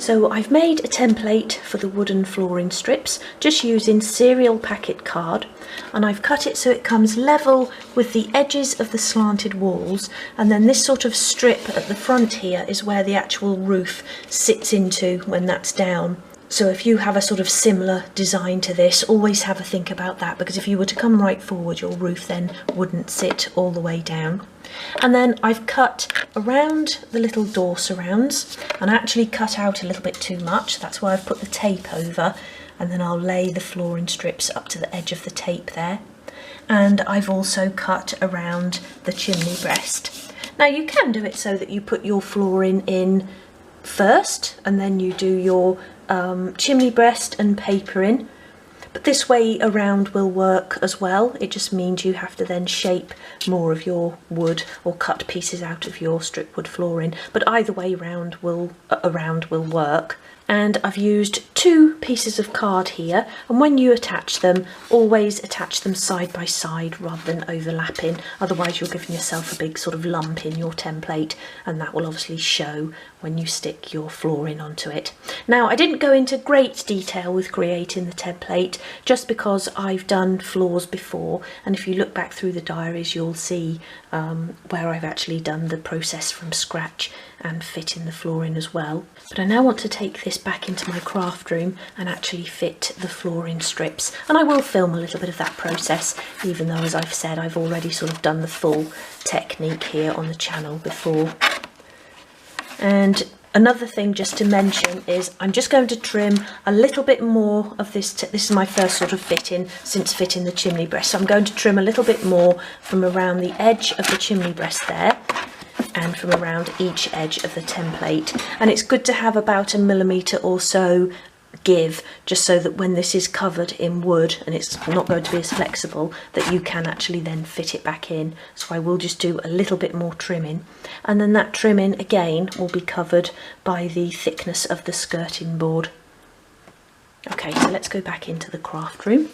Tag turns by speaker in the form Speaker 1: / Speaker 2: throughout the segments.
Speaker 1: So I've made a template for the wooden flooring strips just using cereal packet card, and I've cut it so it comes level with the edges of the slanted walls, and then this sort of strip at the front here is where the actual roof sits into when that's down. So if you have a sort of similar design to this, always have a think about that, because if you were to come right forward, your roof then wouldn't sit all the way down. And then I've cut around the little door surrounds, and I actually cut out a little bit too much. That's why I've put the tape over, and then I'll lay the flooring strips up to the edge of the tape there. And I've also cut around the chimney breast. Now you can do it so that you put your flooring in first, and then you do your chimney breast and paper in, but this way around will work as well. It just means you have to then shape more of your wood or cut pieces out of your strip wood flooring, but either way around will work. And I've used 2 pieces of card here, and when you attach them, always attach them side by side rather than overlapping, otherwise you're giving yourself a big sort of lump in your template, and that will obviously show when you stick your flooring onto it. Now, I didn't go into great detail with creating the template just because I've done floors before, and if you look back through the diaries you'll see where I've actually done the process from scratch and fitting the flooring as well. But I now want to take this back into my craft room and actually fit the flooring strips, and I will film a little bit of that process, even though, as I've said, I've already sort of done the full technique here on the channel before. And another thing just to mention is I'm just going to trim a little bit more of this. This is my first sort of fitting since fitting the chimney breast, so I'm going to trim a little bit more from around the edge of the chimney breast there, and from around each edge of the template. And it's good to have about 1 millimetre or so give, just so that when this is covered in wood and it's not going to be as flexible, that you can actually then fit it back in. So I will just do a little bit more trimming, and then that trimming again will be covered by the thickness of the skirting board. Okay, so let's go back into the craft room.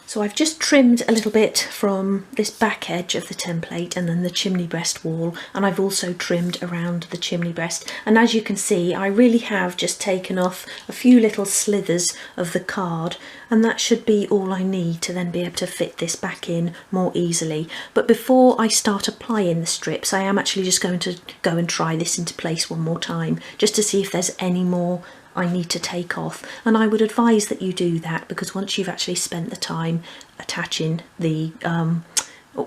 Speaker 1: So I've just trimmed a little bit from this back edge of the template and then the chimney breast wall, and I've also trimmed around the chimney breast. And as you can see, I really have just taken off a few little slithers of the card, and that should be all I need to then be able to fit this back in more easily. But before I start applying the strips, I am actually just going to go and try this into place one more time, just to see if there's any more I need to take off. And I would advise that you do that, because once you've actually spent the time attaching the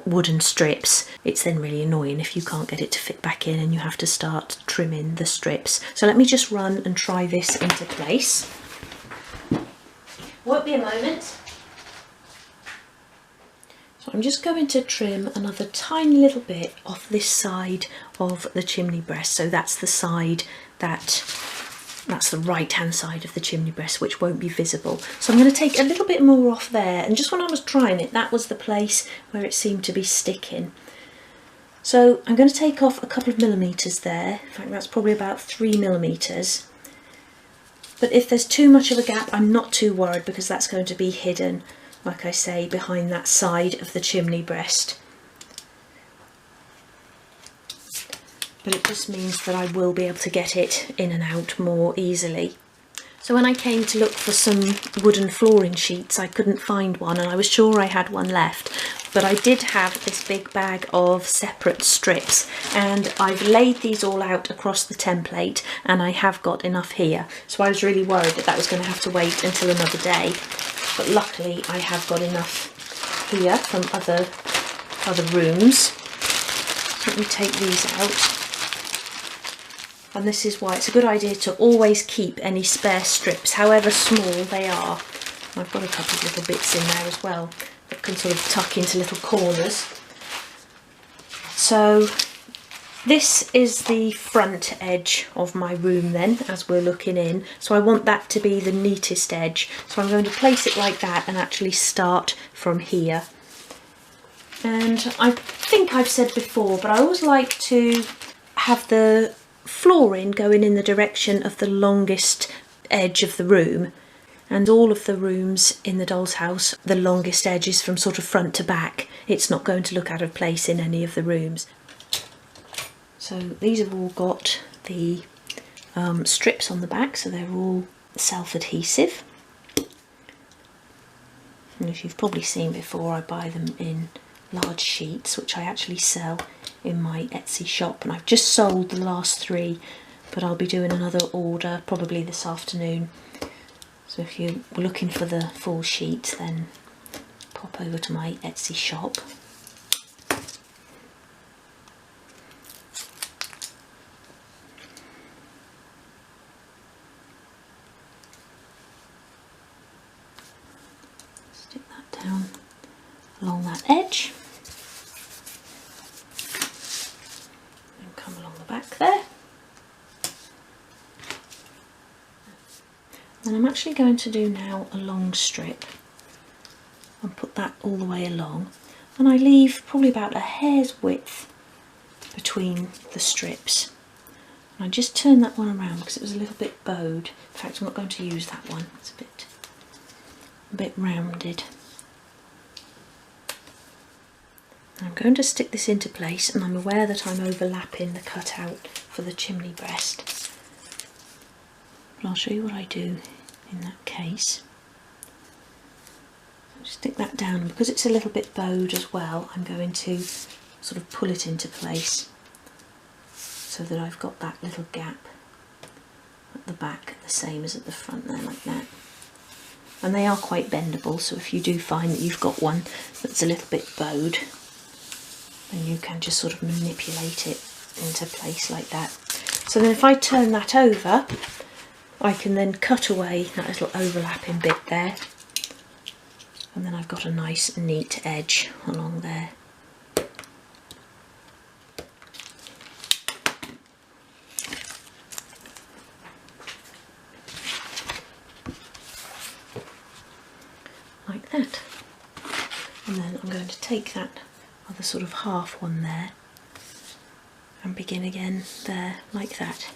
Speaker 1: wooden strips, it's then really annoying if you can't get it to fit back in and you have to start trimming the strips. So let me just run and try this into place. Won't be a moment. So I'm just going to trim another tiny little bit off this side of the chimney breast. So that's the side that's the right hand side of the chimney breast, which won't be visible. So I'm going to take a little bit more off there, and just when I was trying it, that was the place where it seemed to be sticking. So I'm going to take off a couple of millimetres there. In fact, that's probably about 3 millimetres. But if there's too much of a gap, I'm not too worried, because that's going to be hidden, like I say, behind that side of the chimney breast. But it just means that I will be able to get it in and out more easily. So when I came to look for some wooden flooring sheets, I couldn't find one, and I was sure I had one left. But I did have this big bag of separate strips, and I've laid these all out across the template, and I have got enough here. So I was really worried that that was going to have to wait until another day. But luckily I have got enough here from other rooms. So let me take these out. And this is why it's a good idea to always keep any spare strips, however small they are. I've got a couple of little bits in there as well that can sort of tuck into little corners. So This is the front edge of my room then, as we're looking in. So I want that to be the neatest edge. So I'm going to place it like that and actually start from here. And I think I've said before, but I always like to have the flooring going in the direction of the longest edge of the room. And all of the rooms in the doll's house, the longest edge is from sort of front to back. It's not going to look out of place in any of the rooms. So these have all got the strips on the back, so they're all self-adhesive. And as you've probably seen before, I buy them in large sheets, which I actually sell in my Etsy shop. And I've just sold the last 3, but I'll be doing another order probably this afternoon. So if you were looking for the full sheet, then pop over to my Etsy shop. Stick that down along that edge. And come along the back there. And I'm actually going to do now a long strip and put that all the way along, and I leave probably about a hair's width between the strips. And I just turn that one around because it was a little bit bowed. In fact, I'm not going to use that one, it's a bit rounded. And I'm going to stick this into place, and I'm aware that I'm overlapping the cutout for the chimney breast. But I'll show you what I do in that case. Just stick that down, and because it's a little bit bowed as well, I'm going to sort of pull it into place so that I've got that little gap at the back, the same as at the front there, like that. And they are quite bendable, so if you do find that you've got one that's a little bit bowed, then you can just sort of manipulate it into place like that. So then if I turn that over, I can then cut away that little overlapping bit there, and then I've got a nice neat edge along there. Like that. And then I'm going to take that other sort of half one there and begin again there, like that.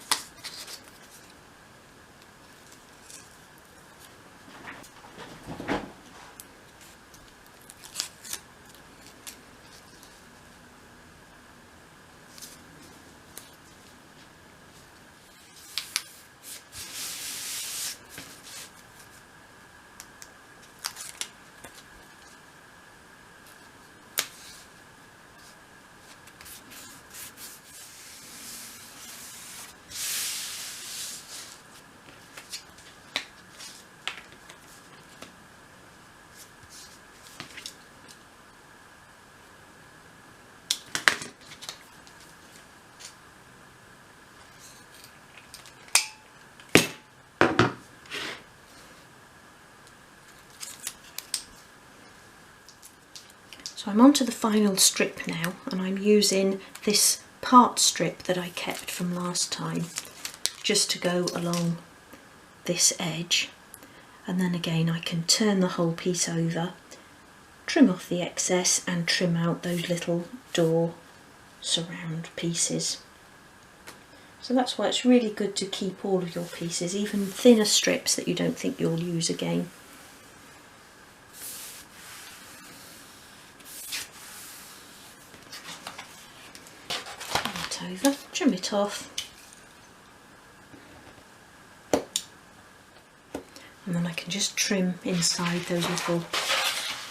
Speaker 1: So I'm onto the final strip now, and I'm using this part strip that I kept from last time just to go along this edge, and then again I can turn the whole piece over, trim off the excess and trim out those little door surround pieces. So that's why it's really good to keep all of your pieces, even thinner strips that you don't think you'll use again. Over, trim it off, and then I can just trim inside those little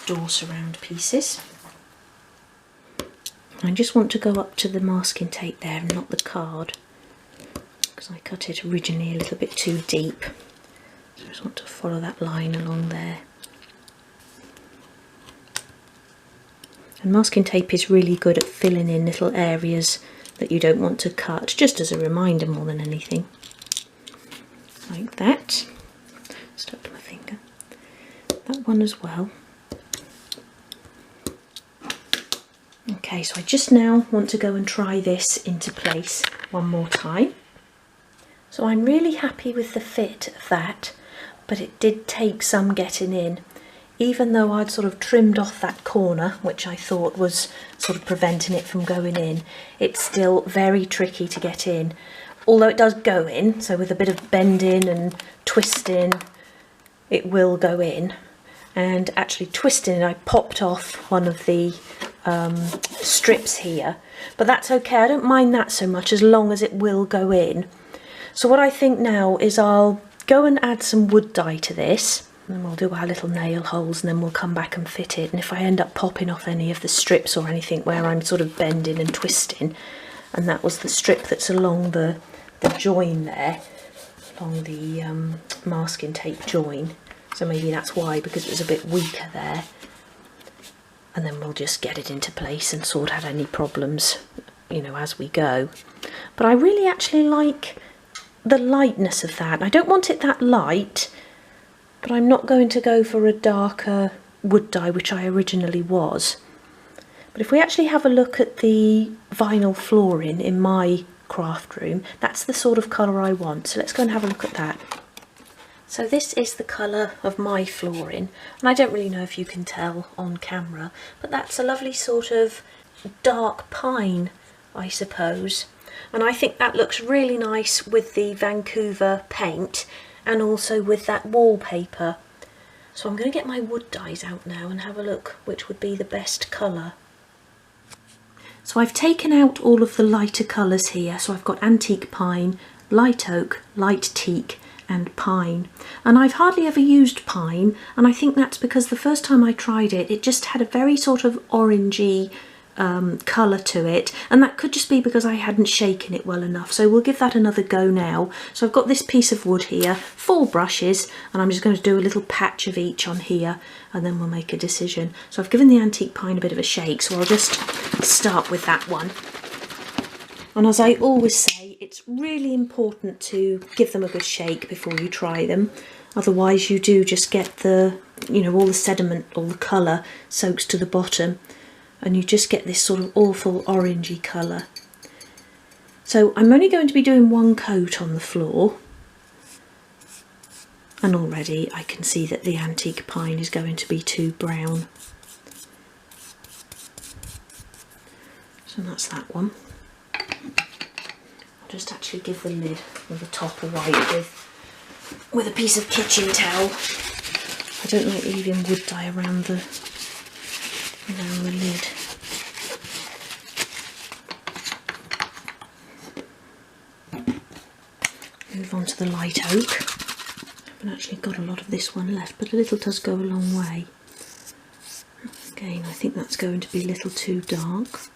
Speaker 1: door surround pieces. I just want to go up to the masking tape there and not the card, because I cut it originally a little bit too deep, so I just want to follow that line along there. And masking tape is really good at filling in little areas that you don't want to cut, just as a reminder more than anything. Like that. Stuck to my finger. That one as well. Okay, so I just now want to go and try this into place one more time. So I'm really happy with the fit of that, but it did take some getting in. Even though I'd sort of trimmed off that corner, which I thought was sort of preventing it from going in, it's still very tricky to get in. Although it does go in, so with a bit of bending and twisting, it will go in. And actually twisting, I popped off one of the strips here, but that's okay. I don't mind that so much as long as it will go in. So what I think now is I'll go and add some wood dye to this, and we'll do our little nail holes, and then we'll come back and fit it. And if I end up popping off any of the strips or anything where I'm sort of bending and twisting, and that was the strip that's along the join there, along the masking tape join, so maybe that's why, because it was a bit weaker there. And then we'll just get it into place and sort out any problems, you know, as we go. But I really actually like the lightness of that. I don't want it that light, but I'm not going to go for a darker wood dye, which I originally was. But if we actually have a look at the vinyl flooring in my craft room, that's the sort of colour I want. So let's go and have a look at that. So this is the colour of my flooring, and I don't really know if you can tell on camera, but that's a lovely sort of dark pine, I suppose. And I think that looks really nice with the Vancouver paint and also with that wallpaper. So I'm going to get my wood dyes out now and have a look which would be the best colour. So I've taken out all of the lighter colours here. So I've got antique pine, light oak, light teak and pine. And I've hardly ever used pine, and I think that's because the first time I tried it, it just had a very sort of orangey colour to it, and that could just be because I hadn't shaken it well enough. So we'll give that another go now. So I've got this piece of wood here, 4 brushes, and I'm just going to do a little patch of each on here, and then we'll make a decision. So I've given the antique pine a bit of a shake, so I'll just start with that one. And as I always say, it's really important to give them a good shake before you try them. Otherwise you do just get the, you know, all the sediment, all the colour soaks to the bottom, and you just get this sort of awful orangey colour. So I'm only going to be doing 1 coat on the floor, and already I can see that the antique pine is going to be too brown. So that's that one. I'll just actually give the lid or the top a wipe with a piece of kitchen towel. I don't like leaving wood dye around the lid. Move on to the light oak. I haven't actually got a lot of this one left, but a little does go a long way. Again, I think that's going to be a little too dark.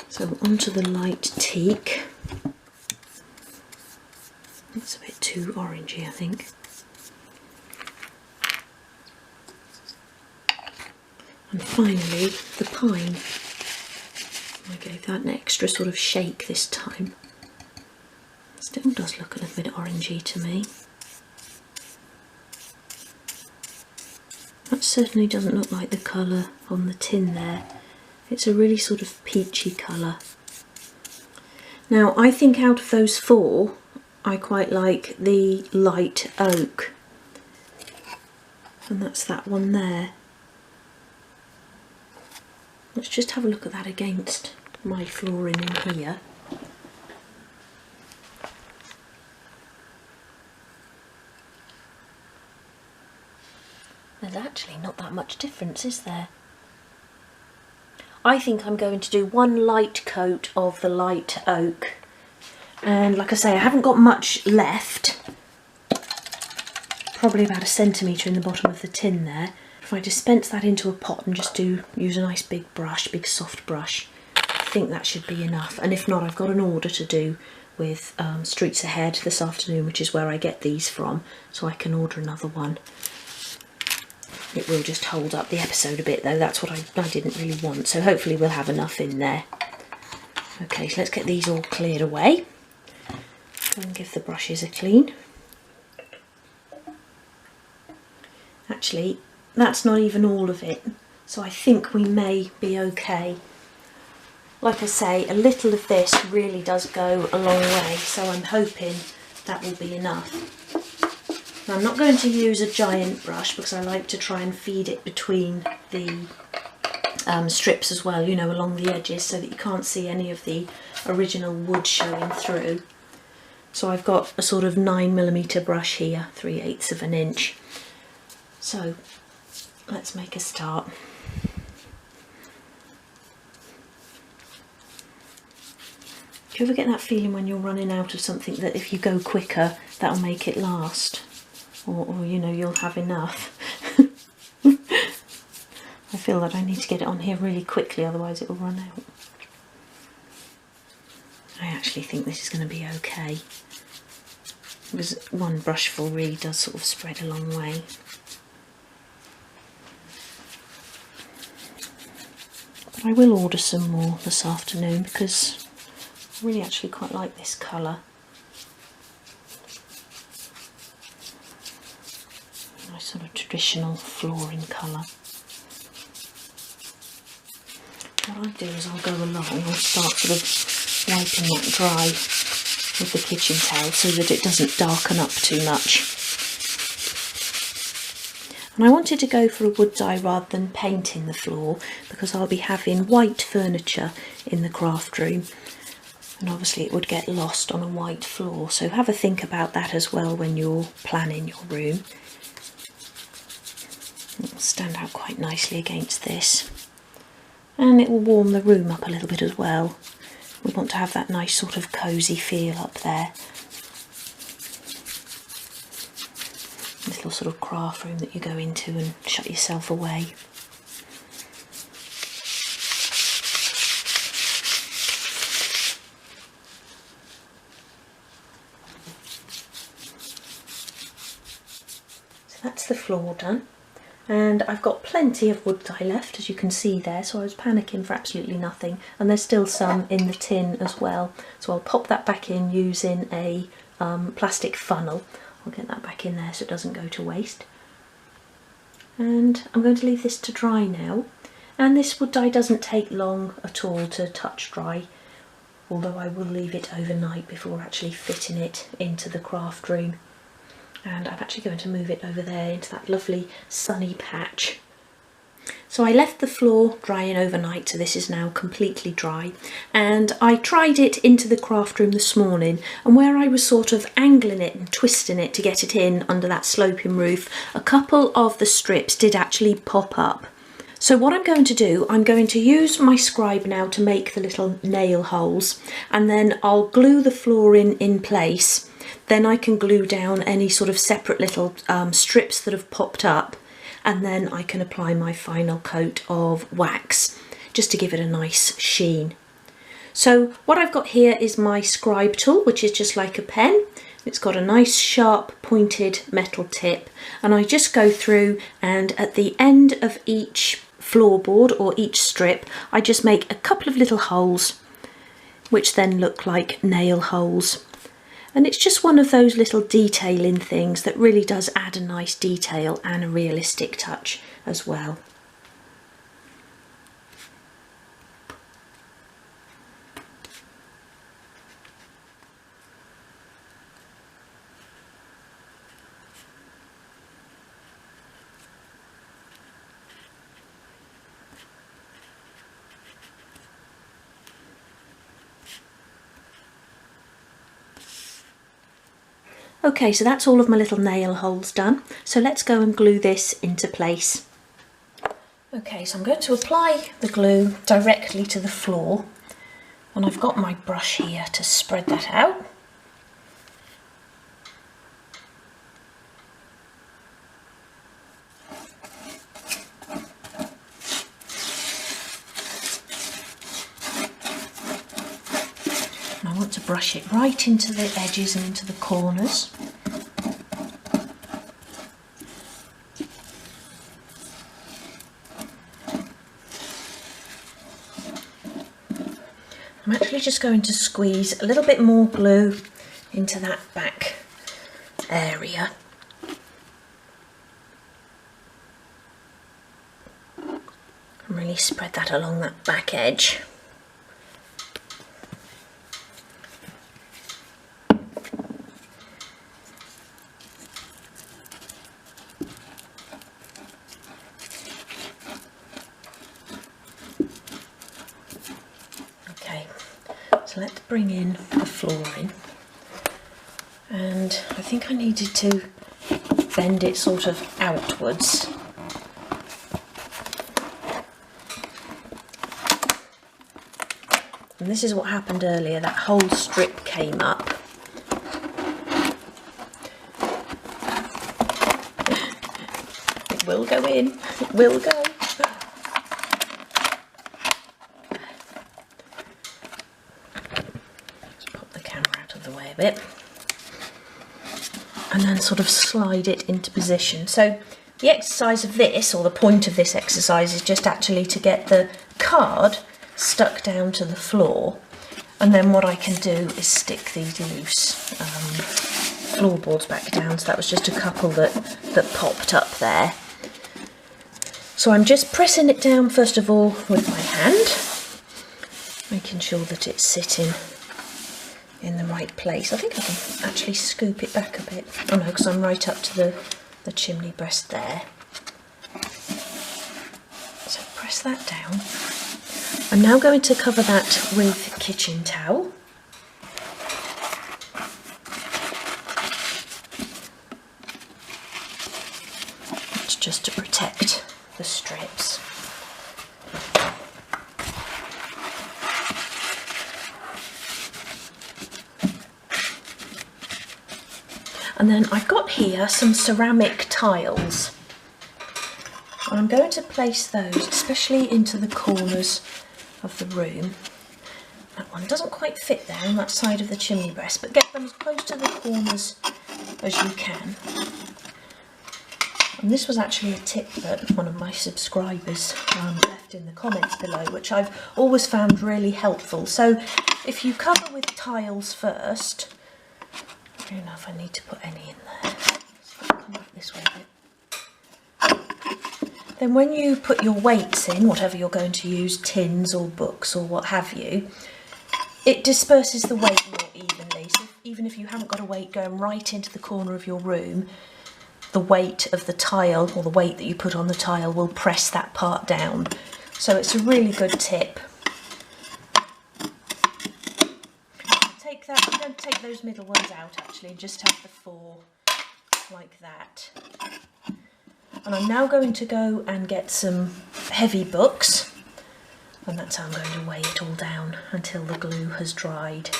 Speaker 1: So onto the light teak. It's a bit too orangey, I think. And finally, the pine. I gave that an extra sort of shake this time. Still does look a little bit orangey to me. That certainly doesn't look like the colour on the tin there. It's a really sort of peachy colour. Now I think out of those 4, I quite like the light oak. And that's that one there. Let's just have a look at that against my flooring in here. There's actually not that much difference, is there? I think I'm going to do 1 light coat of the light oak, and like I say, I haven't got much left, probably about 1 centimetre in the bottom of the tin there. If I dispense that into a pot and just use a nice big brush, big soft brush, I think that should be enough. And if not, I've got an order to do with Streets Ahead this afternoon, which is where I get these from, so I can order another one. It will just hold up the episode a bit though, that's what I didn't really want, so hopefully we'll have enough in there. Okay, so let's get these all cleared away. Go and give the brushes a clean. actually that's not even all of it, so I think we may be okay. Like I say, a little of this really does go a long way, so I'm hoping that will be enough. Now, I'm not going to use a giant brush because I like to try and feed it between the strips as well, you know, along the edges, so that you can't see any of the original wood showing through. So I've got a sort of 9mm brush here, 3/8 of an inch. So let's make a start. Do you ever get that feeling when you're running out of something that if you go quicker, that'll make it last? Or you know, you'll have enough. I feel that I need to get it on here really quickly, otherwise it will run out. I actually think this is going to be okay, because one brushful really does sort of spread a long way. But I will order some more this afternoon because I really actually quite like this colour. Nice sort of traditional flooring colour. What I'll do is I'll go along and I'll start sort of wiping that dry with the kitchen towel so that it doesn't darken up too much. And I wanted to go for a wood dye rather than painting the floor because I'll be having white furniture in the craft room, and obviously it would get lost on a white floor, so have a think about that as well when you're planning your room. It will stand out quite nicely against this, and it will warm the room up a little bit as well. We want to have that nice sort of cosy feel up there. This little sort of craft room that you go into and shut yourself away. So that's the floor done. And I've got plenty of wood dye left, as you can see there, so I was panicking for absolutely nothing, and there's still some in the tin as well, so I'll pop that back in using a plastic funnel. I'll get that back in there so it doesn't go to waste. And I'm going to leave this to dry now, and this wood dye doesn't take long at all to touch dry, although I will leave it overnight before actually fitting it into the craft room. And I'm actually going to move it over there into that lovely sunny patch. So I left the floor drying overnight, so this is now completely dry, and I tried it into the craft room this morning, and where I was sort of angling it and twisting it to get it in under that sloping roof, a couple of the strips did actually pop up. So what I'm going to do, I'm going to use my scribe now to make the little nail holes, and then I'll glue the flooring in place. Then I can glue down any sort of separate little strips that have popped up, and then I can apply my final coat of wax just to give it a nice sheen. So what I've got here is my scribe tool, which is just like a pen. It's got a nice sharp pointed metal tip, and I just go through, and at the end of each floorboard or each strip I just make a couple of little holes which then look like nail holes. And it's just one of those little detailing things that really does add a nice detail and a realistic touch as well. Okay, so that's all of my little nail holes done. So let's go and glue this into place. Okay, so I'm going to apply the glue directly to the floor, and I've got my brush here to spread that out. I want to brush it right into the edges and into the corners. I'm actually just going to squeeze a little bit more glue into that back area. and really spread that along that back edge. Okay, so let's bring in the flooring, and I think I needed to bend it sort of outwards. And this is what happened earlier, that whole strip came up. It will go in, it will go. Just pop the camera out of the way a bit. And then sort of slide it into position. So the exercise of this, or the point of this exercise, is just actually to get the card stuck down to the floor, and then what I can do is stick these loose floorboards back down. So that was just a couple that popped up there. So I'm just pressing it down first of all with my hand, making sure that it's sitting in the right place. I think I can actually scoop it back a bit. Oh no, because I'm right up to the chimney breast there. So press that down. I'm now going to cover that with kitchen towel. It's just to protect the strips. And then I've got here some ceramic tiles. And I'm going to place those, especially into the corners of the room. That one doesn't quite fit there on that side of the chimney breast, but get them as close to the corners as you can. And this was actually a tip that one of my subscribers left in the comments below, which I've always found really helpful. So if you cover with tiles first, I don't know if I need to put any in there. So I'll come back this way a bit. Then when you put your weights in, whatever you're going to use, tins or books or what have you, it disperses the weight more evenly. So even if you haven't got a weight going right into the corner of your room, the weight of the tile, or the weight that you put on the tile, will press that part down. So it's a really good tip. Take that, don't take those middle ones out actually, just have the 4 like that. And I'm now going to go and get some heavy books, and that's how I'm going to weigh it all down until the glue has dried.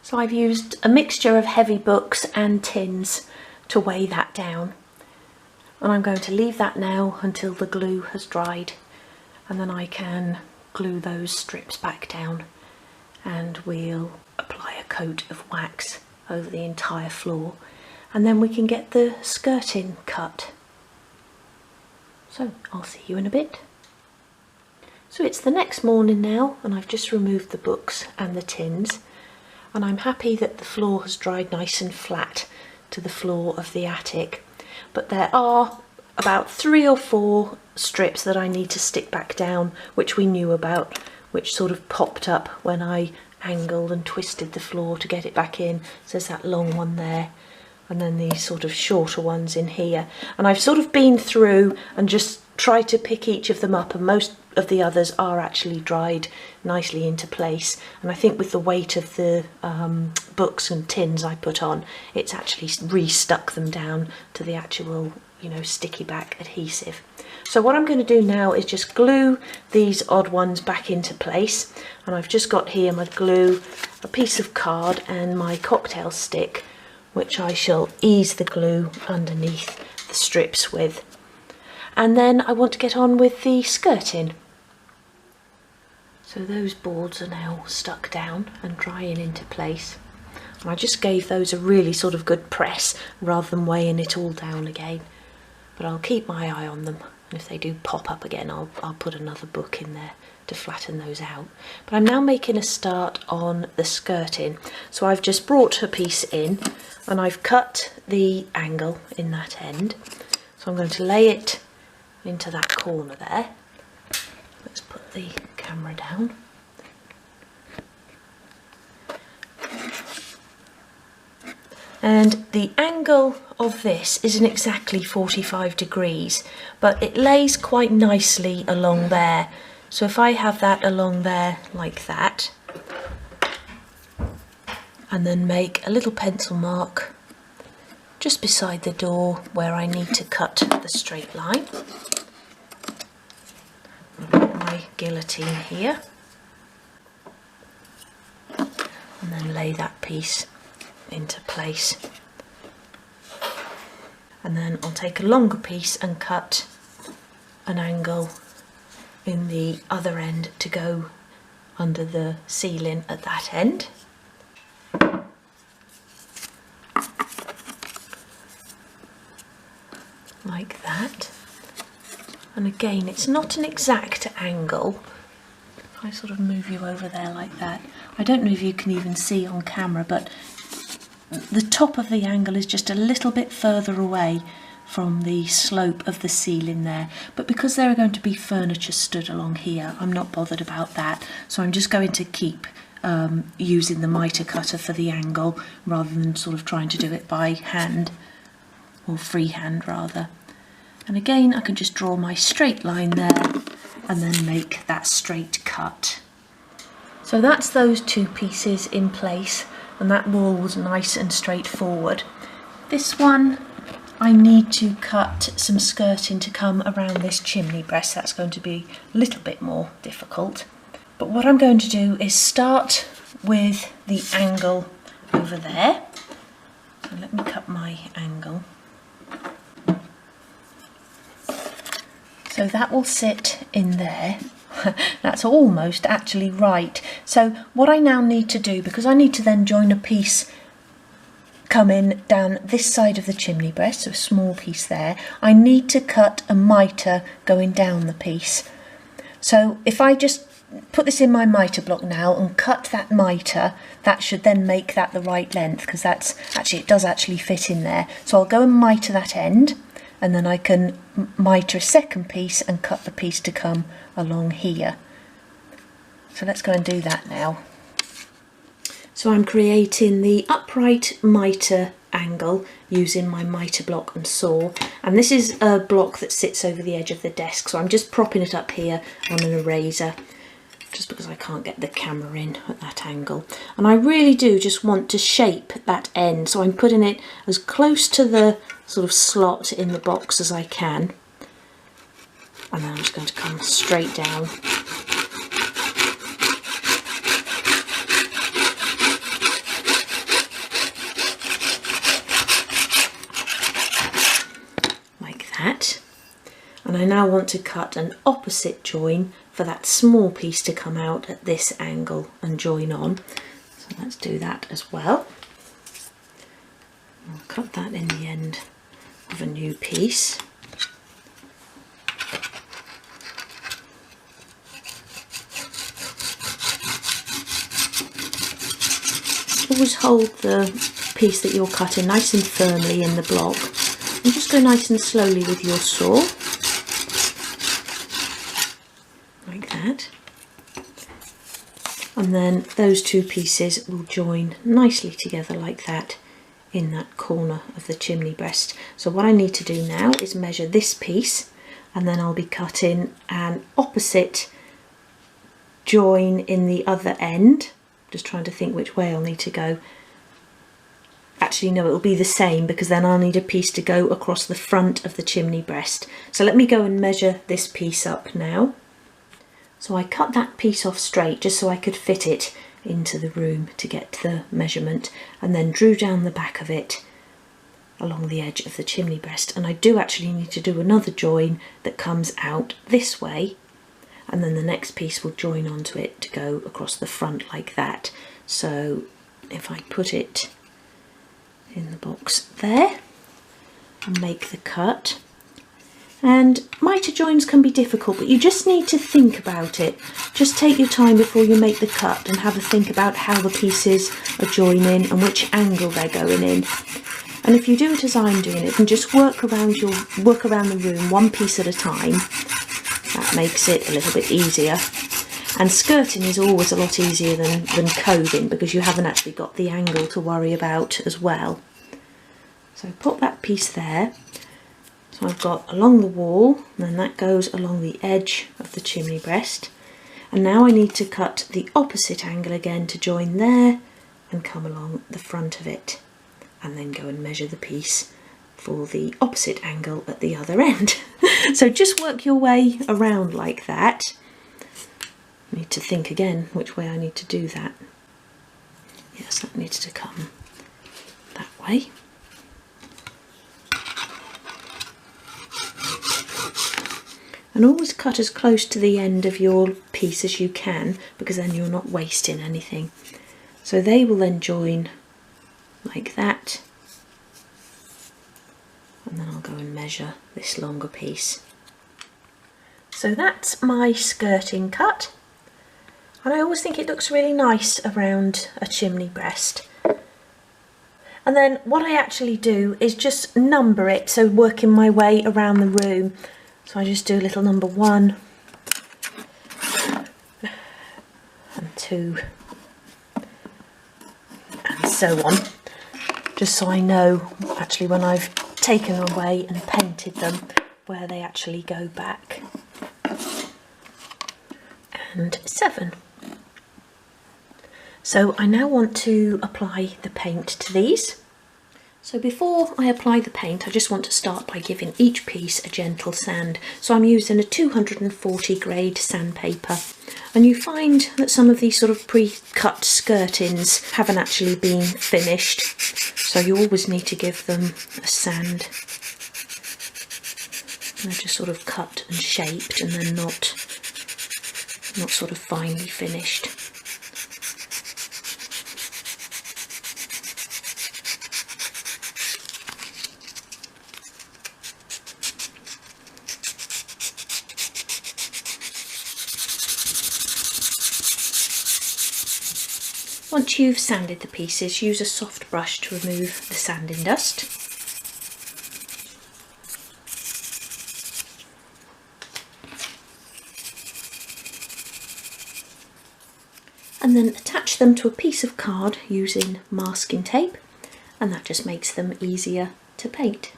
Speaker 1: So I've used a mixture of heavy books and tins to weigh that down, and I'm going to leave that now until the glue has dried, and then I can glue those strips back down, and we'll apply a coat of wax over the entire floor, and then we can get the skirting cut. So I'll see you in a bit. So it's the next morning now, and I've just removed the books and the tins, and I'm happy that the floor has dried nice and flat to the floor of the attic. But there are about 3 or 4 strips that I need to stick back down, which we knew about, which sort of popped up when I angled and twisted the floor to get it back in. So there's that long one there, and then these sort of shorter ones in here. And I've sort of been through and just tried to pick each of them up, and most of the others are actually dried nicely into place. And I think with the weight of the books and tins I put on, it's actually re-stuck them down to the actual, you know, sticky back adhesive. So what I'm going to do now is just glue these odd ones back into place. And I've just got here my glue, a piece of card and my cocktail stick, which I shall ease the glue underneath the strips with. And then I want to get on with the skirting. So those boards are now stuck down and drying into place. And I just gave those a really sort of good press rather than weighing it all down again. But I'll keep my eye on them, and if they do pop up again, I'll put another book in there to flatten those out. But I'm now making a start on the skirting. So I've just brought a piece in, and I've cut the angle in that end. So I'm going to lay it into that corner there. put the camera down. And the angle of this isn't exactly 45 degrees, but it lays quite nicely along there. So if I have that along there like that, and then make a little pencil mark just beside the door where I need to cut the straight line. I've got my guillotine here, and then lay that piece into place. And then I'll take a longer piece and cut an angle in the other end to go under the ceiling at that end. Like that. And again, it's not an exact angle. If I sort of move you over there like that, I don't know if you can even see on camera, but the top of the angle is just a little bit further away from the slope of the ceiling there. But because there are going to be furniture stood along here, I'm not bothered about that. So I'm just going to keep using the mitre cutter for the angle rather than sort of trying to do it by hand, or freehand rather. And again, I can just draw my straight line there and then make that straight cut. So that's those two pieces in place, and that wall was nice and straightforward. This one, I need to cut some skirting to come around this chimney breast. That's going to be a little bit more difficult. But what I'm going to do is start with the angle over there. So let me cut my angle. So that will sit in there. That's almost actually right. So what I now need to do, because I need to then join a piece coming down this side of the chimney breast, so a small piece there, I need to cut a mitre going down the piece. So if I just put this in my mitre block now and cut that mitre, that should then make that the right length, because that's actually, it does actually fit in there. So I'll go and mitre that end, and then I can mitre a second piece and cut the piece to come along here. So let's go and do that now. So I'm creating the upright mitre angle using my mitre block and saw, and this is a block that sits over the edge of the desk, so I'm just propping it up here on an eraser just because I can't get the camera in at that angle. And I really do just want to shape that end, so I'm putting it as close to the sort of slot in the box as I can, and then I'm just going to come straight down. Like that. And I now want to cut an opposite join for that small piece to come out at this angle and join on. So let's do that as well. I'll cut that in the end of a new piece. Always hold the piece that you're cutting nice and firmly in the block, and just go nice and slowly with your saw, like that. And then those two pieces will join nicely together like that in that corner of the chimney breast. So what I need to do now is measure this piece, and then I'll be cutting an opposite join in the other end. Just trying to think which way I'll need to go. Actually no, it'll be the same, because then I'll need a piece to go across the front of the chimney breast. So let me go and measure this piece up now. So I cut that piece off straight just so I could fit it into the room to get the measurement, and then drew down the back of it along the edge of the chimney breast. And I do actually need to do another join that comes out this way, and then the next piece will join onto it to go across the front like that. So if I put it in the box there and make the cut, and mitre joins can be difficult, but you just need to think about it. Just take your time before you make the cut and have a think about how the pieces are joining and which angle they're going in. And if you do it as I'm doing it, and just work around the room one piece at a time, That makes it a little bit easier. And skirting is always a lot easier than coving, because you haven't actually got the angle to worry about as well. So put that piece there. So I've got along the wall, and then that goes along the edge of the chimney breast. And now I need to cut the opposite angle again to join there and come along the front of it, and then go and measure the piece for the opposite angle at the other end. So just work your way around like that. I need to think again which way I need to do that. Yes, that needs to come that way. And always cut as close to the end of your piece as you can, because then you're not wasting anything. So they will then join like that. And then I'll go and measure this longer piece. So that's my skirting cut. And I always think it looks really nice around a chimney breast. And then what I actually do is just number it, so working my way around the room. So I just do little number 1 and 2 and so on, just so I know actually when I've taken away and painted them where they actually go back. And 7. So I now want to apply the paint to these. So before I apply the paint, I just want to start by giving each piece a gentle sand. So I'm using a 240 grade sandpaper, and you find that some of these sort of pre-cut skirtings haven't actually been finished, so you always need to give them a sand. They're just sort of cut and shaped, and they're not sort of finely finished. Once you've sanded the pieces, use a soft brush to remove the sanding dust. And then attach them to a piece of card using masking tape, and that just makes them easier to paint.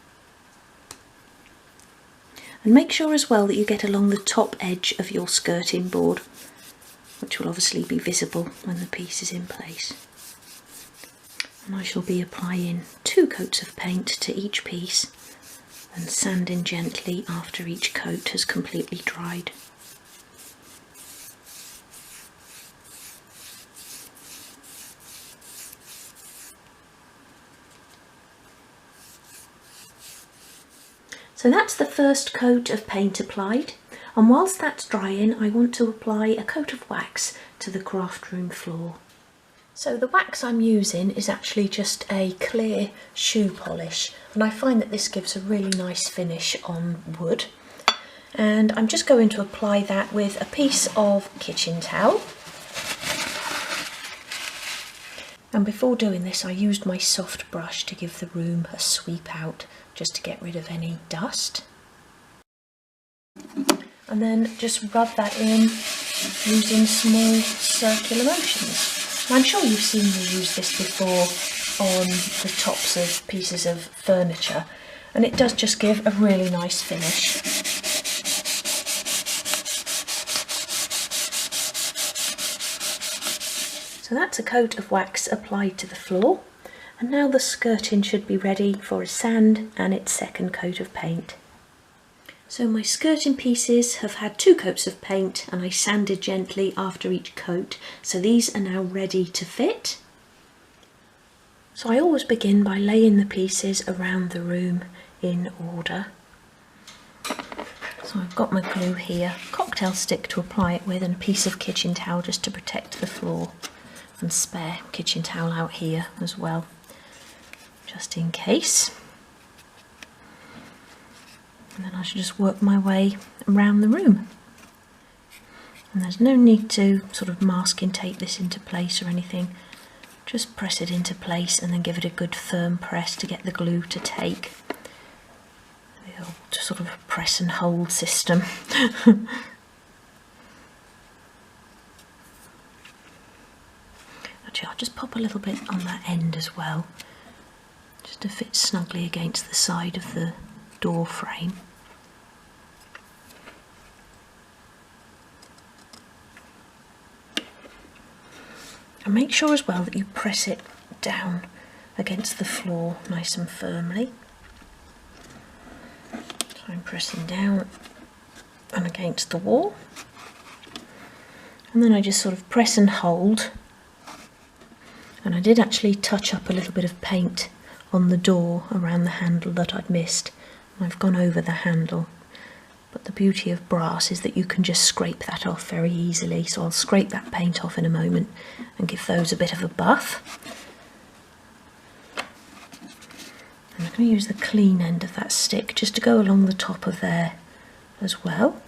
Speaker 1: And make sure as well that you get along the top edge of your skirting board, which will obviously be visible when the piece is in place. And I shall be applying 2 coats of paint to each piece and sanding gently after each coat has completely dried. So that's the first coat of paint applied. And whilst that's drying, I want to apply a coat of wax to the craft room floor. So the wax I'm using is actually just a clear shoe polish, and I find that this gives a really nice finish on wood. And I'm just going to apply that with a piece of kitchen towel. And before doing this, I used my soft brush to give the room a sweep out, just to get rid of any dust. And then just rub that in using small circular motions. And I'm sure you've seen me use this before on the tops of pieces of furniture, and it does just give a really nice finish. So that's a coat of wax applied to the floor, and now the skirting should be ready for a sand and its second coat of paint. So my skirting pieces have had 2 coats of paint, and I sanded gently after each coat, so these are now ready to fit. So I always begin by laying the pieces around the room in order. So I've got my glue here, cocktail stick to apply it with, and a piece of kitchen towel just to protect the floor, and spare kitchen towel out here as well, just in case. And then I should just work my way around the room. And there's no need to sort of masking tape this into place or anything. Just press it into place and then give it a good firm press to get the glue to take. There we little sort of press and hold system. Actually, I'll just pop a little bit on that end as well, just to fit snugly against the side of the door frame. And make sure as well that you press it down against the floor nice and firmly. So I'm pressing down and against the wall, and then I just sort of press and hold. And I did actually touch up a little bit of paint on the door around the handle that I'd missed. I've gone over the handle, but the beauty of brass is that you can just scrape that off very easily. So I'll scrape that paint off in a moment and give those a bit of a buff. And I'm going to use the clean end of that stick just to go along the top of there as well.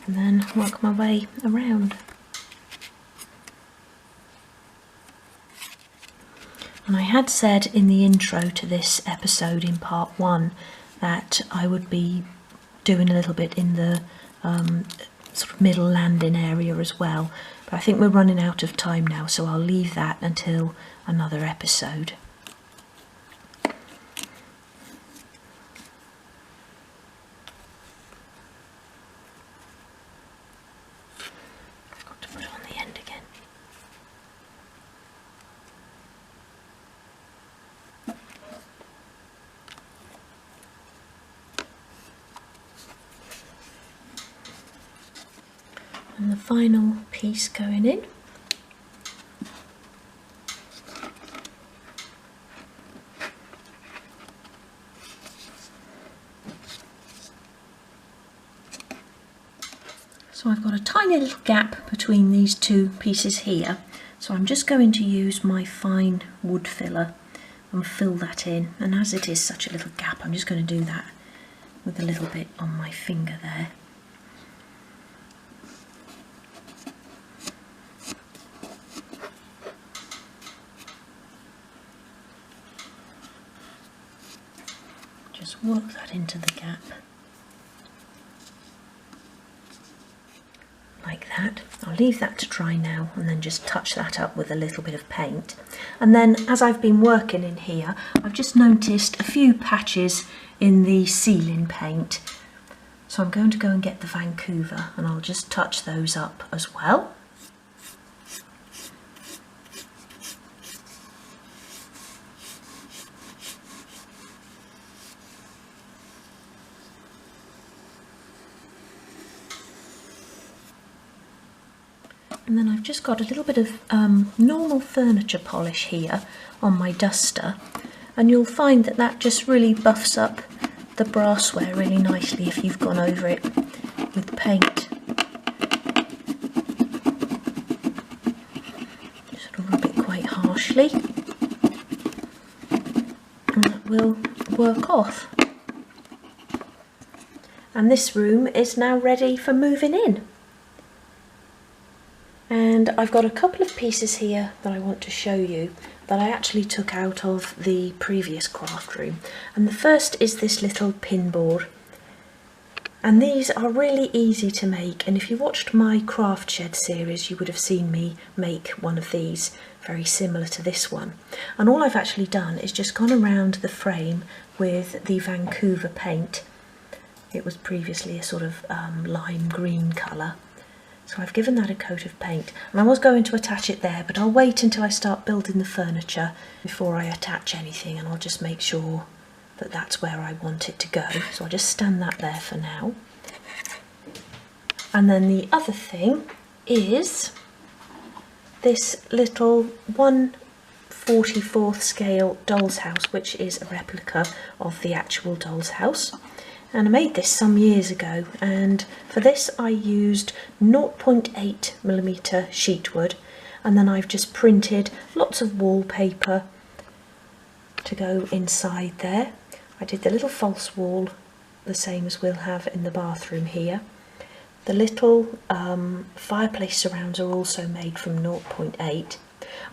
Speaker 1: And then work my way around. And I had said in the intro to this episode in part 1 that I would be doing a little bit in the sort of middle landing area as well, but I think we're running out of time now, so I'll leave that until another episode. I've got to put it on the end again. And the final piece going in. So I've got a tiny little gap between these two pieces here, so I'm just going to use my fine wood filler and fill that in, and as it is such a little gap, I'm just going to do that with a little bit on my finger there. Just work that into the gap, like that. I'll leave that to dry now and then just touch that up with a little bit of paint. And then as I've been working in here, I've just noticed a few patches in the ceiling paint. So I'm going to go and get the Vancouver and I'll just touch those up as well. And then I've just got a little bit of normal furniture polish here on my duster, and you'll find that that just really buffs up the brassware really nicely if you've gone over it with paint. Just rub it quite harshly, and that will work off. And this room is now ready for moving in. And I've got a couple of pieces here that I want to show you that I actually took out of the previous craft room. And the first is this little pin board. And these are really easy to make, and if you watched my craft shed series you would have seen me make one of these very similar to this one. And all I've actually done is just gone around the frame with the Vancouver paint. It was previously a sort of lime green colour. So I've given that a coat of paint, and I was going to attach it there, but I'll wait until I start building the furniture before I attach anything, and I'll just make sure that that's where I want it to go. So I'll just stand that there for now. And then the other thing is this little 1/44 scale doll's house, which is a replica of the actual doll's house. And I made this some years ago, and for this I used 0.8mm sheet wood, and then I've just printed lots of wallpaper to go inside there. I did the little false wall, the same as we'll have in the bathroom here. The little fireplace surrounds are also made from 0.8,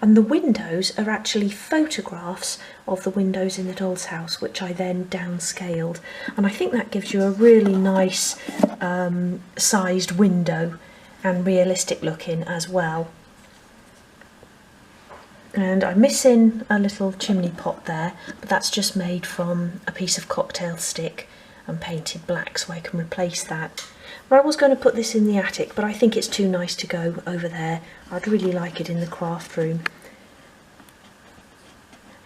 Speaker 1: And the windows are actually photographs of the windows in the doll's house, which I then downscaled. And I think that gives you a really nice sized window and realistic looking as well. And I'm missing a little chimney pot there, but that's just made from a piece of cocktail stick and painted black, so I can replace that. I was going to put this in the attic, but I think it's too nice to go over there. I'd really like it in the craft room.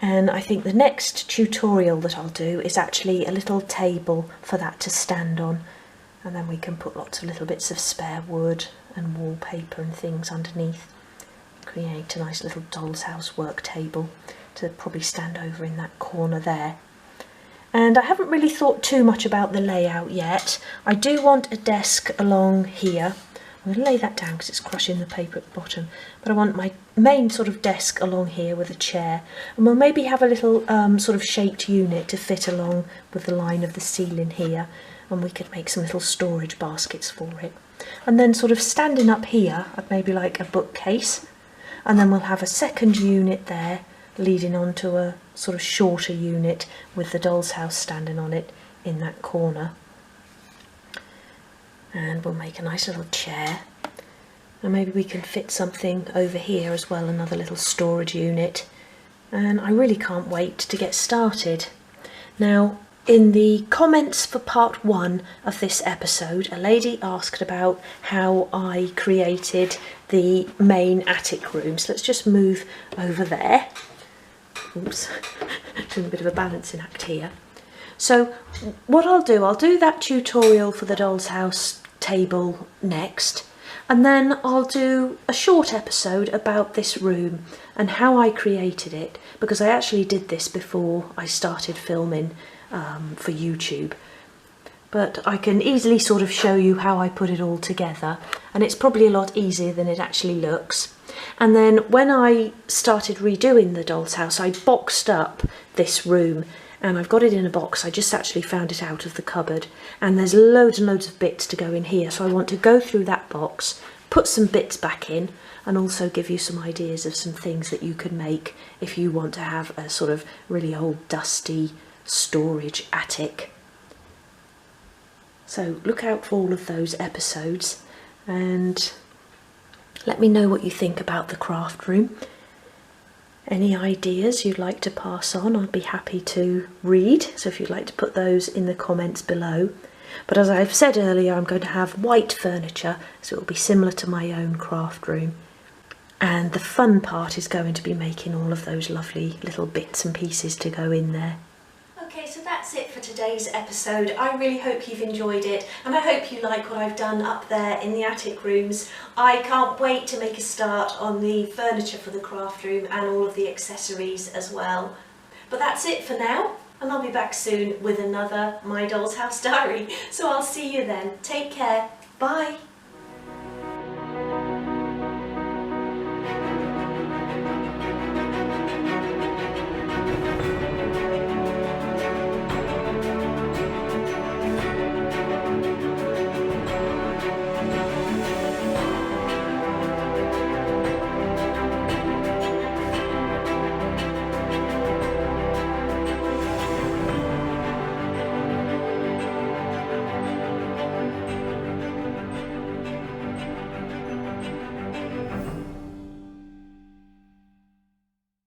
Speaker 1: And I think the next tutorial that I'll do is actually a little table for that to stand on, and then we can put lots of little bits of spare wood and wallpaper and things underneath. Create a nice little doll's house work table to probably stand over in that corner there. And I haven't really thought too much about the layout yet. I do want a desk along here. I'm going to lay that down because it's crushing the paper at the bottom. But I want my main sort of desk along here with a chair. And we'll maybe have a little sort of shaped unit to fit along with the line of the ceiling here. And we could make some little storage baskets for it. And then sort of standing up here, I'd maybe like a bookcase. And then we'll have a second unit there leading on to a sort of shorter unit with the doll's house standing on it in that corner. And we'll make a nice little chair, and maybe we can fit something over here as well, another little storage unit. And I really can't wait to get started. Now, in the comments for part 1 of this episode, a lady asked about how I created the main attic room. So let's just move over there. Oops, doing a bit of a balancing act here. So what I'll do that tutorial for the doll's house table next, and then I'll do a short episode about this room and how I created it, because I actually did this before I started filming for YouTube. But I can easily sort of show you how I put it all together, and it's probably a lot easier than it actually looks. And then when I started redoing the doll's house, I boxed up this room, and I've got it in a box. I just actually found it out of the cupboard, and there's loads and loads of bits to go in here. So I want to go through that box, put some bits back in, and also give you some ideas of some things that you can make if you want to have a sort of really old dusty storage attic. So look out for all of those episodes, and let me know what you think about the craft room. Any ideas you'd like to pass on, I'd be happy to read, so if you'd like to put those in the comments below. But as I've said earlier, I'm going to have white furniture, so it will be similar to my own craft room. And the fun part is going to be making all of those lovely little bits and pieces to go in there. Okay, so that's it for today's episode. I really hope you've enjoyed it, and I hope you like what I've done up there in the attic rooms. I can't wait to make a start on the furniture for the craft room and all of the accessories as well. But that's it for now, and I'll be back soon with another My Doll's House diary. So I'll see you then. Take care. Bye.